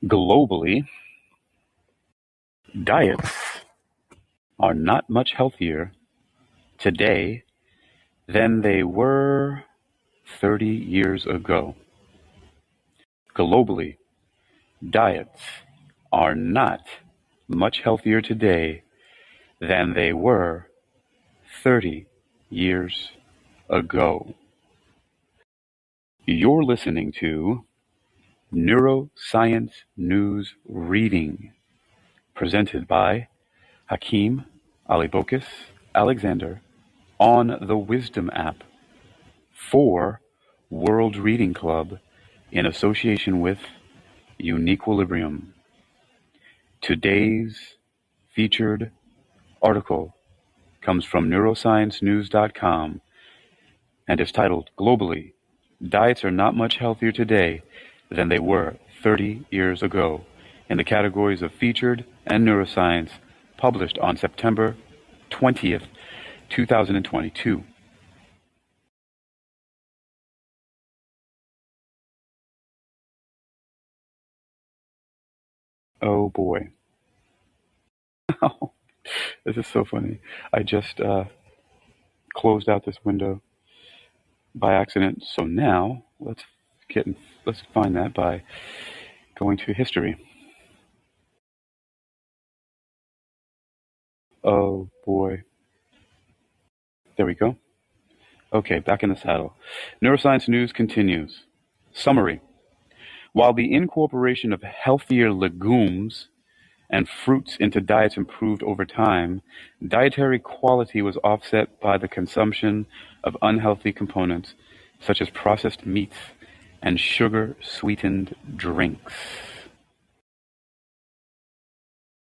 Globally, diets are not much healthier today than they were 30 years ago. Globally, diets are not much healthier today than they were 30 years ago. You're listening to Neuroscience News Reading, presented by Hakeem Alibokis Alexander on the Wisdom app for World Reading Club in association with UniquilibriuM. Today's featured article comes from neurosciencenews.com and is titled, Globally, Diets Are Not Much Healthier Today Than They Were 30 Years Ago, in the categories of Featured and Neuroscience, published on September 20th, 2022. Oh boy. This is so funny. I just closed out this window by accident. So now let's find that by going to history. Oh boy. There we go. Okay, back in the saddle. Neuroscience News continues. Summary. While the incorporation of healthier legumes and fruits into diets improved over time, dietary quality was offset by the consumption of unhealthy components such as processed meats and sugar-sweetened drinks.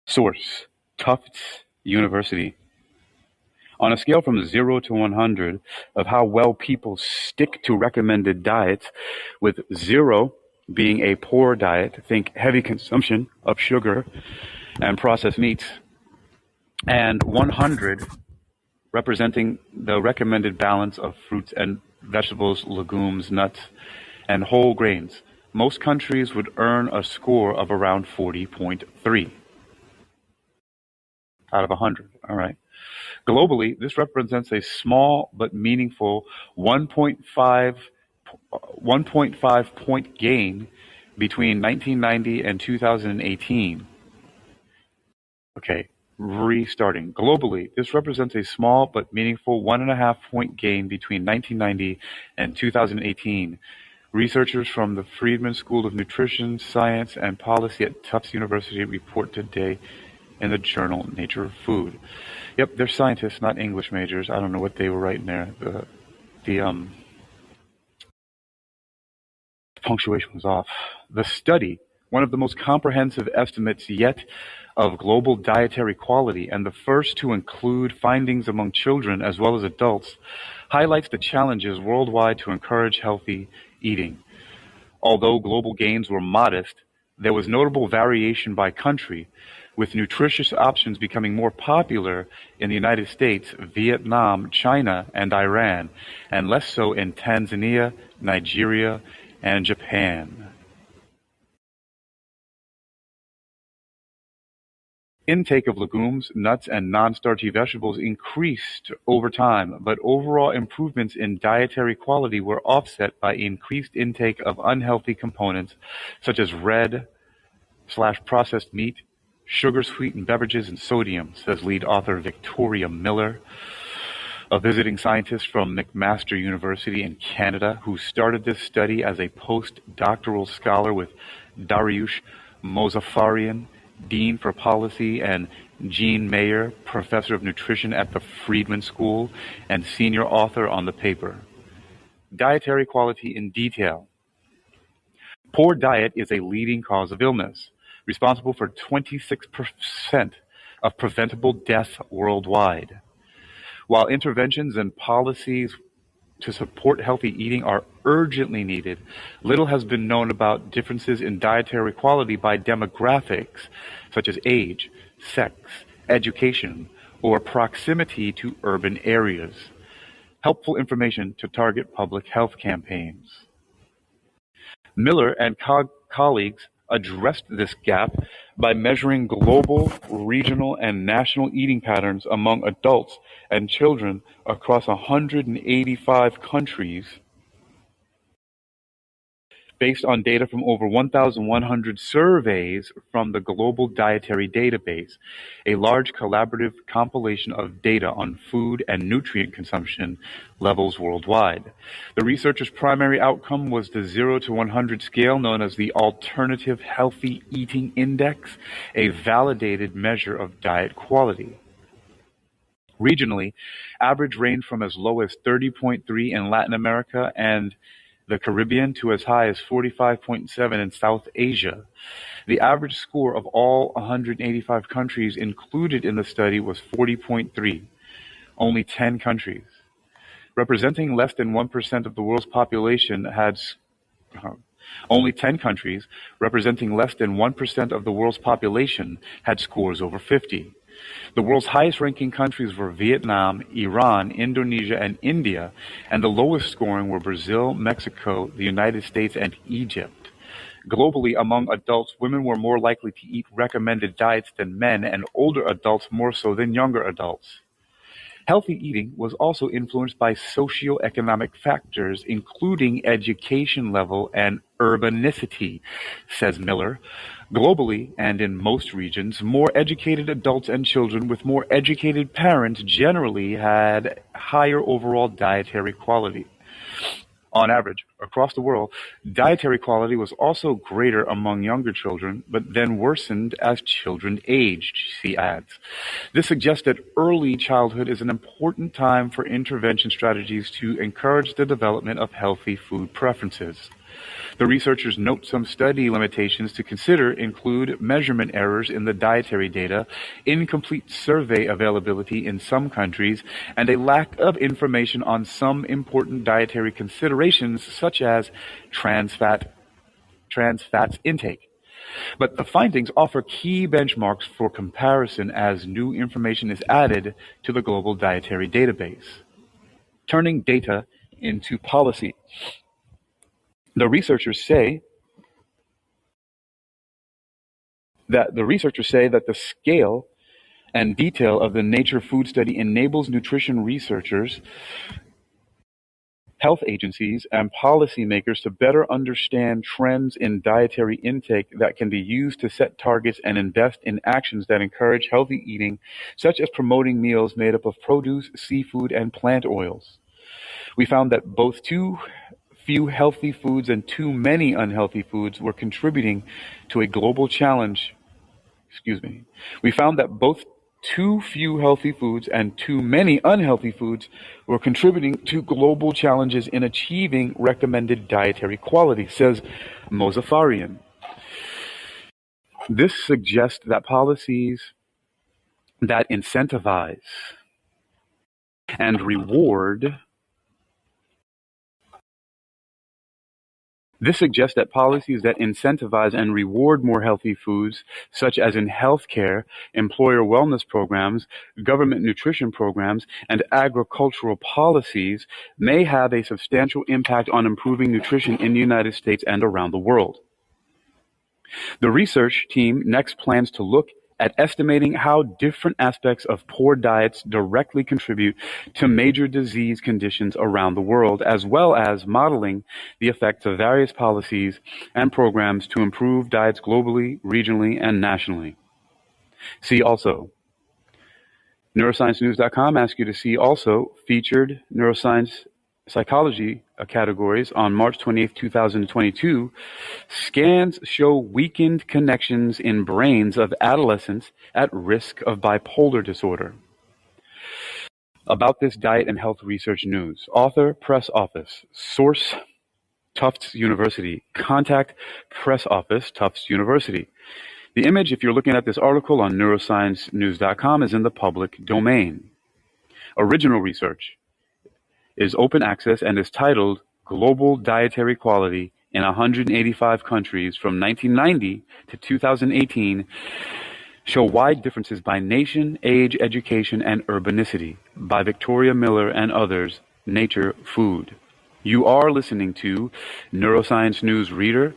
Source: Tufts University. On a scale from 0 to 100 of how well people stick to recommended diets, with 0 being a poor diet, think heavy consumption of sugar and processed meats, and 100 representing the recommended balance of fruits and vegetables, legumes, nuts, and whole grains, most countries would earn a score of around 40.3 out of 100. All right. Globally, this represents a small but meaningful 1.5 point gain between 1990 and 2018. Okay, restarting. Globally, this represents a small but meaningful 1.5 point gain between 1990 and 2018. Researchers from the Friedman School of Nutrition, Science, and Policy at Tufts University report today in the journal Nature of Food. Yep, they're scientists, not English majors. I don't know what they were writing there. The punctuation was off. The study, one of the most comprehensive estimates yet of global dietary quality and the first to include findings among children as well as adults, highlights the challenges worldwide to encourage healthy eating. Although global gains were modest, there was notable variation by country, with nutritious options becoming more popular in the United States, Vietnam, China, and Iran, and less so in Tanzania, Nigeria, and Japan. Intake of legumes, nuts, and non-starchy vegetables increased over time, but overall improvements in dietary quality were offset by increased intake of unhealthy components such as red/processed meat, sugar-sweetened beverages, and sodium, says lead author Victoria Miller, a visiting scientist from McMaster University in Canada who started this study as a postdoctoral scholar with Dariush Mozaffarian, Dean for Policy, and Jean Mayer, Professor of Nutrition at the Friedman School and senior author on the paper. Dietary quality in detail. Poor diet is a leading cause of illness, responsible for 26% of preventable death worldwide. While interventions and policies to support healthy eating are urgently needed, little has been known about differences in dietary quality by demographics, such as age, sex, education, or proximity to urban areas. Helpful information to target public health campaigns. Miller and colleagues addressed this gap by measuring global, regional, and national eating patterns among adults and children across 185 countries based on data from over 1,100 surveys from the Global Dietary Database, a large collaborative compilation of data on food and nutrient consumption levels worldwide. The researchers' primary outcome was the 0 to 100 scale known as the Alternative Healthy Eating Index, a validated measure of diet quality. Regionally, average ranged from as low as 30.3 in Latin America and the Caribbean to as high as 45.7 in South Asia. The average score of all 185 countries included in the study was 40.3. Only 10 countries, representing less than 1% of the world's population, only 10 countries, representing less than 1% of the world's population, had scores over 50. The world's highest-ranking countries were Vietnam, Iran, Indonesia, and India, and the lowest scoring were Brazil, Mexico, the United States, and Egypt. Globally, among adults, women were more likely to eat recommended diets than men, and older adults more so than younger adults. Healthy eating was also influenced by socioeconomic factors, including education level and urbanicity, says Miller. Globally, and in most regions, more educated adults and children with more educated parents generally had higher overall dietary quality. On average, across the world, dietary quality was also greater among younger children, but then worsened as children aged, she adds. This suggests that early childhood is an important time for intervention strategies to encourage the development of healthy food preferences. The researchers note some study limitations to consider include measurement errors in the dietary data, incomplete survey availability in some countries, and a lack of information on some important dietary considerations such as trans fats intake. But the findings offer key benchmarks for comparison as new information is added to the global dietary database. Turning data into policy. The researchers say that the scale and detail of the Nature Food Study enables nutrition researchers, health agencies, and policymakers to better understand trends in dietary intake that can be used to set targets and invest in actions that encourage healthy eating, such as promoting meals made up of produce, seafood, and plant oils. We found that both too few healthy foods and too many unhealthy foods were contributing to a global challenge. We found that both too few healthy foods and too many unhealthy foods were contributing to global challenges in achieving recommended dietary quality, says Mozaffarian. This suggests that policies that incentivize and reward more healthy foods, such as in healthcare, employer wellness programs, government nutrition programs, and agricultural policies, may have a substantial impact on improving nutrition in the United States and around the world. The research team next plans to look at estimating how different aspects of poor diets directly contribute to major disease conditions around the world, as well as modeling the effects of various policies and programs to improve diets globally, regionally, and nationally. See also. NeuroscienceNews.com asks you to see also featured neuroscience psychology categories on March 28, 2022. Scans show weakened connections in brains of adolescents at risk of bipolar disorder. About this diet and health research news. Author, press office. Source, Tufts University. Contact, press office, Tufts University. The image, if you're looking at this article on neurosciencenews.com, is in the public domain. Original research is open access and is titled Global Dietary Quality in 185 Countries from 1990 to 2018 show wide differences by nation, age, education, and urbanicity by Victoria Miller and others, Nature Food. You are listening to Neuroscience News Reader,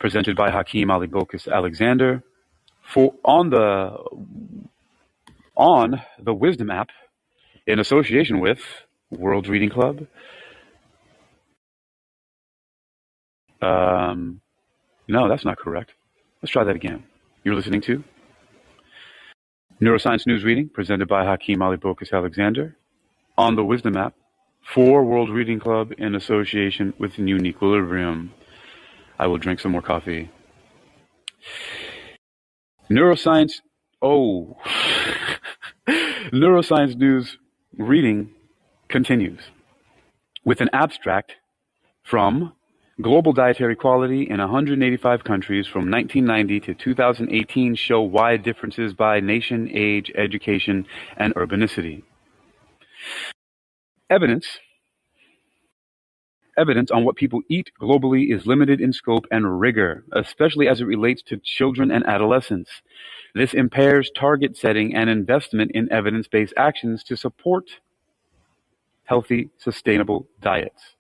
presented by Hakeem Ali Bokus Alexander on the Wisdom app in association with World Reading Club. No, that's not correct. Let's try that again. You're listening to Neuroscience News Reading, presented by Hakeem Ali Bokus Alexander, on the Wisdom app for World Reading Club in association with UniquilibriuM. I will drink some more coffee. Neuroscience News Reading continues with an abstract from Global Dietary Quality in 185 countries from 1990 to 2018 show wide differences by nation, age, education, and urbanicity. Evidence on what people eat globally is limited in scope and rigor, especially as it relates to children and adolescents. This impairs target setting and investment in evidence-based actions to support healthy, sustainable diets.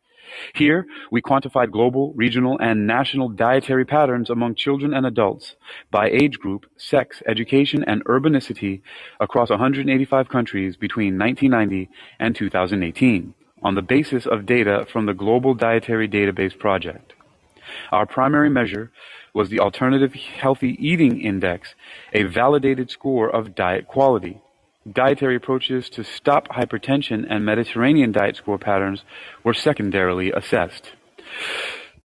Here, we quantified global, regional, and national dietary patterns among children and adults by age group, sex, education, and urbanicity across 185 countries between 1990 and 2018 on the basis of data from the Global Dietary Database Project. Our primary measure was the Alternative Healthy Eating Index, a validated score of diet quality. Dietary approaches to stop hypertension and Mediterranean diet score patterns were secondarily assessed.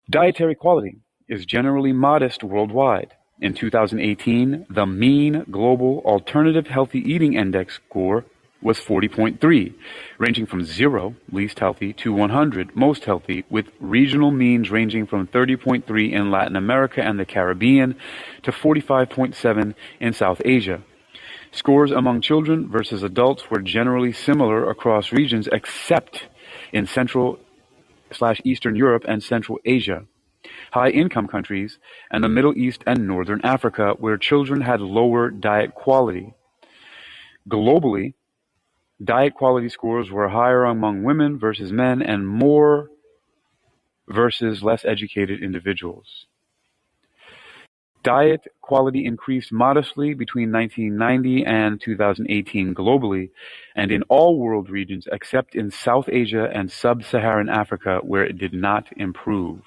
Dietary quality is generally modest worldwide. In 2018, the mean global Alternative Healthy Eating Index score was 40.3, ranging from 0, least healthy, to 100, most healthy, with regional means ranging from 30.3 in Latin America and the Caribbean to 45.7 in South Asia. Scores among children versus adults were generally similar across regions except in Central/Eastern Europe and Central Asia, high-income countries, and the Middle East and Northern Africa, where children had lower diet quality. Globally, diet quality scores were higher among women versus men and more versus less educated individuals. Diet quality increased modestly between 1990 and 2018 globally, and in all world regions except in South Asia and Sub-Saharan Africa, where it did not improve.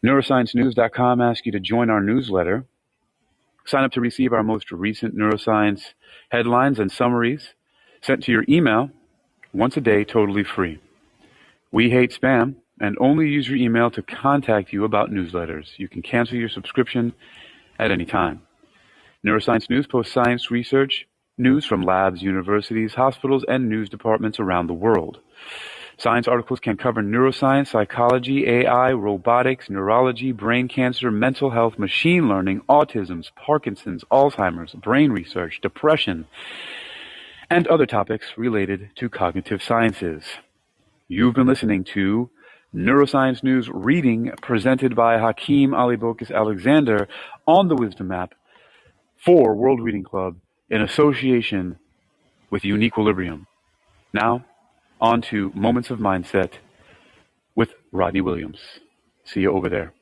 NeuroscienceNews.com asks you to join our newsletter. Sign up to receive our most recent neuroscience headlines and summaries sent to your email once a day, totally free. We hate spam and only use your email to contact you about newsletters. You can cancel your subscription at any time. Neuroscience News posts science research, news from labs, universities, hospitals, and news departments around the world. Science articles can cover neuroscience, psychology, AI, robotics, neurology, brain cancer, mental health, machine learning, autism, Parkinson's, Alzheimer's, brain research, depression, and other topics related to cognitive sciences. You've been listening to Neuroscience News Reading, presented by Hakeem Ali Bokus Alexander on the Wisdom app for World Reading Club in association with UniquilibriuM. Now, on to Moments of Mindset with Rodney Williams. See you over there.